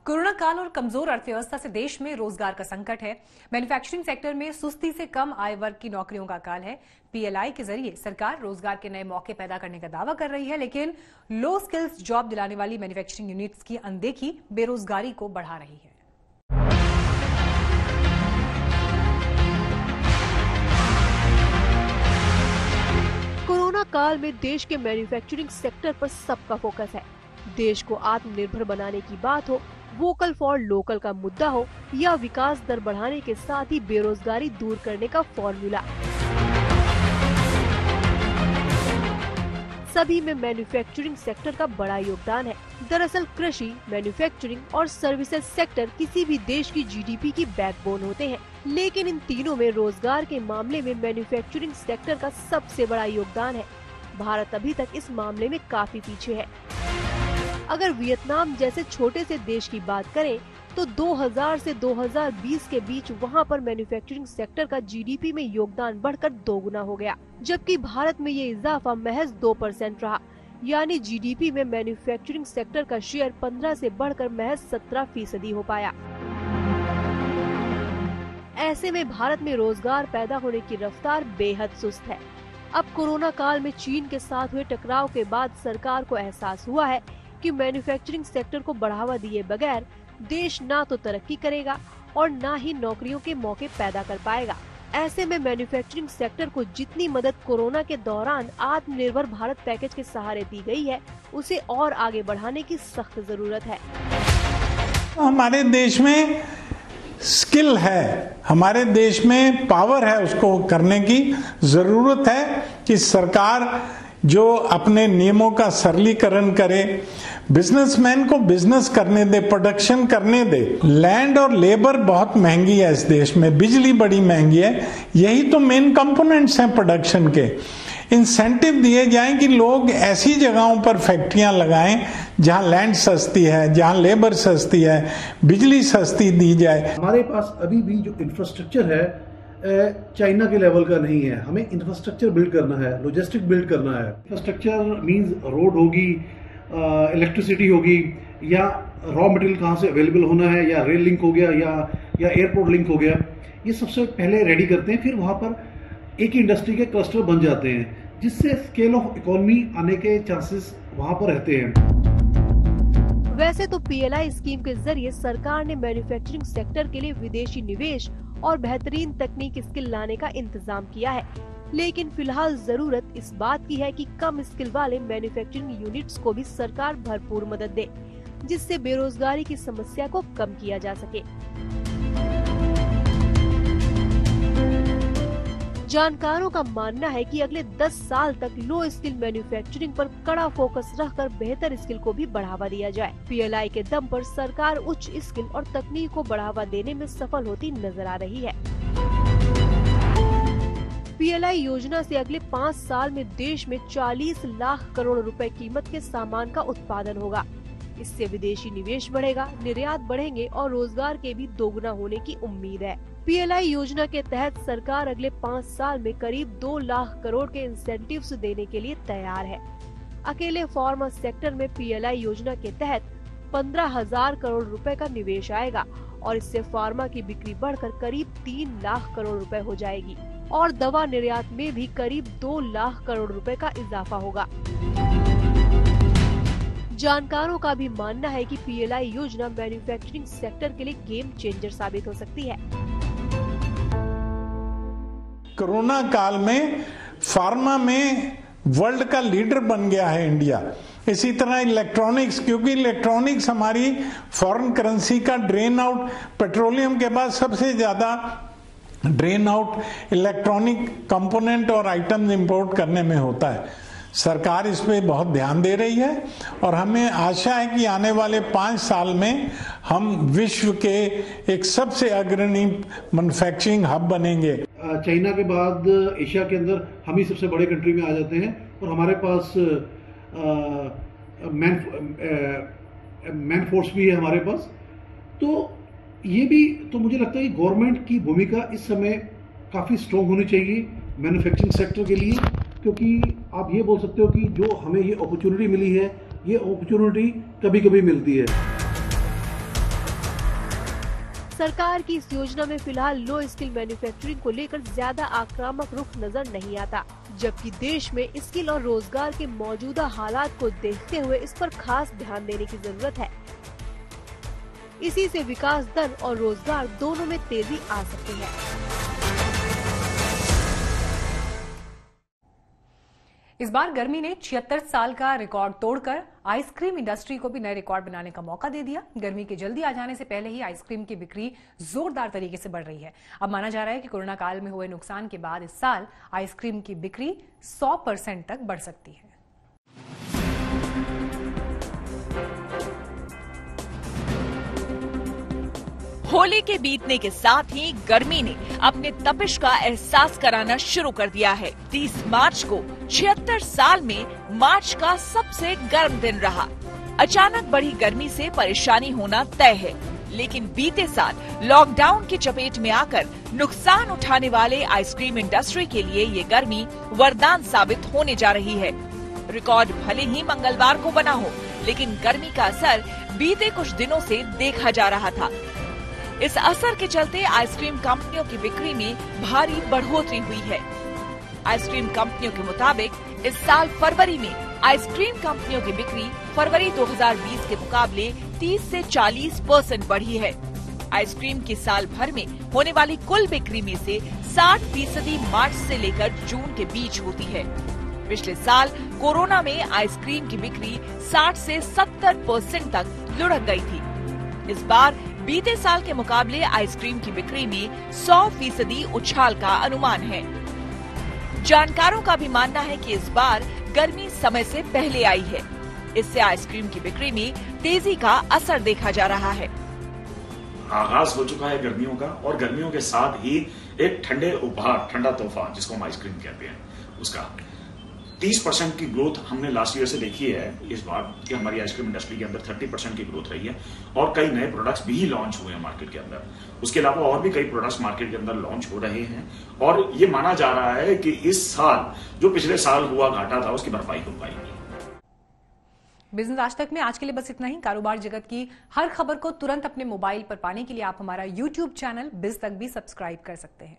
Corona काल और कमजोर अर्थव्यवस्था से देश में रोजगार का संकट है। मैन्युफैक्चरिंग सेक्टर में सुस्ती से कम आय वर्ग की नौकरियों का काल है। पीएलआई के जरिए सरकार रोजगार के नए मौके पैदा करने का दावा कर रही है, लेकिन लो स्किल्स जॉब दिलाने वाली मैन्युफैक्चरिंग यूनिट्स की अनदेखी बेरोजगारी को बढ़ा रही है। कोरोना काल में देश के मैन्युफैक्चरिंग सेक्टर पर सबका फोकस है। देश को आत्मनिर्भर बनाने की बात हो, वोकल फॉर लोकल का मुद्दा हो या विकास दर बढ़ाने के साथ ही बेरोजगारी दूर करने का फॉर्मूला, सभी में मैन्युफैक्चरिंग सेक्टर का बड़ा योगदान है। दरअसल कृषि, मैन्युफैक्चरिंग और सर्विसेज सेक्टर किसी भी देश की जीडीपी की बैकबोन होते हैं, लेकिन इन तीनों में रोजगार के मामले में मैन्युफैक्चरिंग सेक्टर का सबसे बड़ा योगदान है। भारत अभी तक इस मामले में काफी पीछे है। अगर वियतनाम जैसे छोटे से देश की बात करें तो 2000 से 2020 के बीच वहां पर मैन्युफैक्चरिंग सेक्टर का जीडीपी में योगदान बढ़कर 2 गुना हो गया, जबकि भारत में ये इजाफा महज 2% रहा। यानी जीडीपी में मैन्युफैक्चरिंग सेक्टर का शेयर 15 से बढ़कर महज 17% हो पाया। ऐसे में भारत में रोजगार पैदा होने की रफ्तार बेहद सुस्त है। अब कोरोना काल में चीन के साथ हुए टकराव के बाद सरकार को एहसास हुआ है कि मैन्युफैक्चरिंग सेक्टर को बढ़ावा दिए बगैर देश ना तो तरक्की करेगा और ना ही नौकरियों के मौके पैदा कर पाएगा। ऐसे में मैन्युफैक्चरिंग सेक्टर को जितनी मदद कोरोना के दौरान आत्मनिर्भर भारत पैकेज के सहारे दी गई है, उसे और आगे बढ़ाने की सख्त जरूरत है। हमारे देश में स्किल है, हमारे देश में पावर है, उसको करने की जरूरत है कि सरकार जो अपने नियमों का सरलीकरण करे, बिजनेसमैन को बिजनेस करने दे, प्रोडक्शन करने दे। लैंड और लेबर बहुत महंगी है इस देश में, बिजली बड़ी महंगी है, यही तो मेन कंपोनेंट्स हैं प्रोडक्शन के। इंसेंटिव दिए जाएं कि लोग ऐसी जगहों पर फैक्ट्रियां लगाएं जहां लैंड सस्ती है, जहां लेबर सस्ती है, बिजली सस्ती दी जाए। हमारे पास अभी भी जो इंफ्रास्ट्रक्चर है चाइना के लेवल का नहीं है। हमें इंफ्रास्ट्रक्चर बिल्ड करना है, लॉजिस्टिक बिल्ड करना है। इंफ्रास्ट्रक्चर मींस रोड होगी, इलेक्ट्रिसिटी होगी, या रॉ मटेरियल कहाँ से अवेलेबल होना है, या रेल लिंक हो गया, या एयरपोर्ट लिंक हो गया। ये सबसे पहले रेडी करते हैं, फिर वहाँ पर एक इंडस्ट्री के क्लस्टर बन जाते हैं, जिससे स्केल ऑफ इकोनॉमी आने के चांसेस वहाँ पर रहते हैं। वैसे तो पीएलआई स्कीम के जरिए सरकार ने मैन्युफैक्चरिंग सेक्टर के लिए विदेशी निवेश और बेहतरीन तकनीक स्किल लाने का इंतजाम किया है, लेकिन फिलहाल जरूरत इस बात की है कि कम स्किल वाले मैन्युफैक्चरिंग यूनिट्स को भी सरकार भरपूर मदद दे, जिससे बेरोजगारी की समस्या को कम किया जा सके। जानकारों का मानना है कि अगले 10 साल तक लो स्किल मैन्युफैक्चरिंग पर कड़ा फोकस रखकर बेहतर स्किल को भी बढ़ावा दिया जाए। पीएलआई के दम पर सरकार उच्च स्किल और तकनीक को बढ़ावा देने में सफल होती नजर आ रही है। पीएलआई योजना से अगले 5 साल में देश में 40 लाख करोड़ रुपए कीमत के सामान का उत्पादन होगा। इससे विदेशी निवेश बढ़ेगा, निर्यात बढ़ेंगे और रोजगार के भी दोगुना होने की उम्मीद है। पीएलआई योजना के तहत सरकार अगले 5 साल में करीब 2 लाख करोड़ के इंसेंटिव्स देने के लिए तैयार है। अकेले फार्मा सेक्टर में पीएलआई योजना के तहत 15,000 करोड़ रुपए का निवेश आएगा और इससे फार्मा की बिक्री बढ़कर करीब 3 लाख करोड़ रुपए हो जाएगी और दवा निर्यात में भी करीब 2 लाख करोड़ रुपए का इजाफा होगा। जानकारों का भी मानना है कि पीएलआई योजना मैन्युफैक्चरिंग सेक्टर के लिए गेम चेंजर साबित हो सकती है। कोरोना काल में फार्मा में वर्ल्ड का लीडर बन गया है इंडिया। इसी तरह इलेक्ट्रॉनिक्स, क्योंकि इलेक्ट्रॉनिक्स हमारी फॉरेन करेंसी का ड्रेन आउट, पेट्रोलियम के बाद सबसे ज्यादा ड्रेन आउट इलेक्ट्रॉनिक कंपोनेंट और आइटम्स इंपोर्ट करने में होता है। सरकार इस पे बहुत ध्यान दे रही है और हमें आशा है कि आने वाले 5 साल में हम विश्व के एक सबसे अग्रणी मैन्युफैक्चरिंग हब बनेंगे। चाइना के बाद एशिया के अंदर हम ही सबसे बड़े कंट्री में आ जाते हैं और हमारे पास मैन फोर्स भी है हमारे पास। तो ये भी तो मुझे लगता है कि गवर्नमेंट की भूमिका इस समय काफ़ी स्ट्रॉन्ग होनी चाहिए मैन्युफैक्चरिंग सेक्टर के लिए, क्योंकि आप ये बोल सकते हो कि जो हमें ये अपॉर्चुनिटी मिली है, ये अपॉर्चुनिटी कभी कभी मिलती है। सरकार की इस योजना में फिलहाल लो स्किल मैन्युफैक्चरिंग को लेकर ज्यादा आक्रामक रुख नजर नहीं आता, जबकि देश में स्किल और रोजगार के मौजूदा हालात को देखते हुए इस पर खास ध्यान देने की जरूरत है। इसी से विकास दर और रोजगार दोनों में तेजी आ सकती है। इस बार गर्मी ने 76 साल का रिकॉर्ड तोड़कर आइसक्रीम इंडस्ट्री को भी नए रिकॉर्ड बनाने का मौका दे दिया। गर्मी के जल्दी आ जाने से पहले ही आइसक्रीम की बिक्री जोरदार तरीके से बढ़ रही है। अब माना जा रहा है कि कोरोना काल में हुए नुकसान के बाद इस साल आइसक्रीम की बिक्री 100% तक बढ़ सकती है। होली के बीतने के साथ ही गर्मी ने अपने तपिश का एहसास कराना शुरू कर दिया है। 30 मार्च को 76 साल में मार्च का सबसे गर्म दिन रहा। अचानक बढ़ी गर्मी से परेशानी होना तय है, लेकिन बीते साल लॉकडाउन की चपेट में आकर नुकसान उठाने वाले आइसक्रीम इंडस्ट्री के लिए ये गर्मी वरदान साबित होने जा रही है। रिकॉर्ड भले ही मंगलवार को बना हो, लेकिन गर्मी का असर बीते कुछ दिनों से देखा जा रहा था। इस असर के चलते आइसक्रीम कंपनियों की बिक्री में भारी बढ़ोतरी हुई है। आइसक्रीम कंपनियों के मुताबिक इस साल फरवरी में आइसक्रीम कंपनियों की बिक्री फरवरी 2020 के मुकाबले 30 से 40% बढ़ी है। आइसक्रीम की साल भर में होने वाली कुल बिक्री में से 60% मार्च से लेकर जून के बीच होती है। पिछले साल कोरोना में आइसक्रीम की बिक्री 60 से 70% तक लुढ़क गई थी। इस बार बीते साल के मुकाबले आइसक्रीम की बिक्री में 100% उछाल का अनुमान है। जानकारों का भी मानना है कि इस बार गर्मी समय से पहले आई है। इससे आइसक्रीम की बिक्री में तेजी का असर देखा जा रहा है। आगाज हो चुका है गर्मियों का, और गर्मियों के साथ ही एक ठंडे उपहार, ठंडा तोहफा जिसको हम आइसक्रीम कहते हैं, उसका 30% की ग्रोथ हमने लास्ट ईयर से देखी है। इस बार की हमारी आइसक्रीम इंडस्ट्री के अंदर 30% की ग्रोथ रही है, और कई नए प्रोडक्ट्स भी लॉन्च हुए हैं मार्केट के अंदर। उसके अलावा और भी कई प्रोडक्ट्स मार्केट के अंदर लॉन्च हो रहे हैं, और ये माना जा रहा है कि इस साल जो पिछले साल हुआ घाटा था उसकी भरपाई हो पाएगी। बिजनेस आज तक में आज के लिए बस इतना ही। कारोबार जगत की हर खबर को तुरंत अपने मोबाइल पर पाने के लिए आप हमारा YouTube चैनल बिज तक भी सब्सक्राइब कर सकते हैं।